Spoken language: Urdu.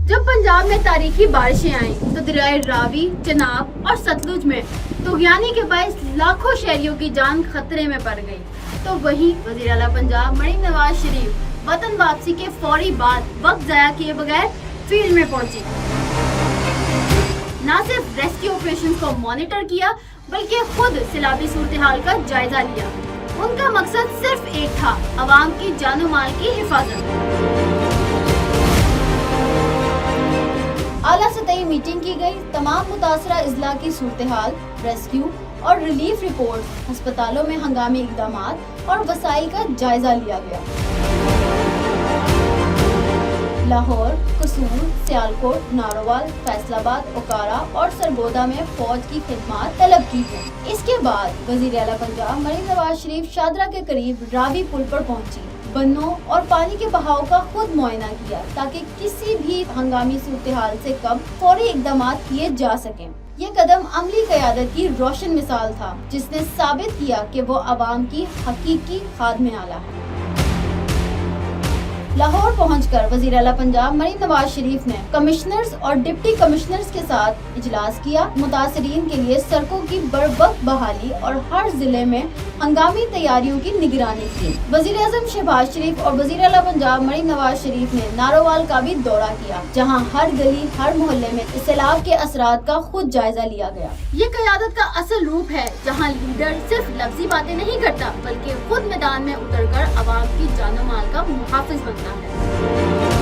جب پنجاب میں تاریخی بارشیں آئیں تو دریائے راوی، چناب اور ستلج میں طغیانی کے باعث لاکھوں شہریوں کی جان خطرے میں پڑ گئی، تو وہیں وزیر اعلیٰ پنجاب مریم نواز شریف وطن واپسی کے فوری بعد وقت ضائع کیے بغیر فیلڈ میں پہنچی۔ نہ صرف ریسکیو آپریشنز کو مانیٹر کیا بلکہ خود سیلابی صورتحال کا جائزہ لیا۔ ان کا مقصد صرف ایک تھا، عوام کی جان و مال کی حفاظت۔ اعلیٰ سطحی میٹنگ کی گئی، تمام متاثرہ اضلاع کی صورتحال، ریسکیو اور ریلیف رپورٹس، ہسپتالوں میں ہنگامی اقدامات اور وسائل کا جائزہ لیا گیا۔ لاہور، قصور، سیالکوٹ، نارووال، فیصل آباد، اوکارا اور سرگودا میں فوج کی خدمات طلب کی گئی۔ اس کے بعد وزیر اعلیٰ پنجاب مریم نواز شریف شاہدرہ کے قریب راوی پل پر پہنچی، بنوں اور پانی کے بہاؤ کا خود معائنہ کیا تاکہ کسی بھی ہنگامی صورتحال سے قبل فوری اقدامات کیے جا سکیں۔ یہ قدم عملی قیادت کی روشن مثال تھا جس نے ثابت کیا کہ وہ عوام کی حقیقی خادم اعلیٰ ہے۔ لاہور پہنچ کر وزیر اعلیٰ پنجاب مریم نواز شریف نے کمشنرز اور ڈپٹی کمشنرز کے ساتھ اجلاس کیا، متاثرین کے لیے سڑکوں کی بروقت بحالی اور ہر ضلع میں ہنگامی تیاریوں کی نگرانی کی۔ وزیر اعظم شہباز شریف اور وزیر اعلیٰ پنجاب مریم نواز شریف نے نارووال کا بھی دورہ کیا، جہاں ہر گلی، ہر محلے میں سیلاب کے اثرات کا خود جائزہ لیا گیا۔ یہ قیادت کا اصل روپ ہے، جہاں لیڈر صرف لفظی باتیں نہیں کرتا بلکہ خود میدان میں اتر کر عوام کی جان و مال کا محافظ بنتا ہے۔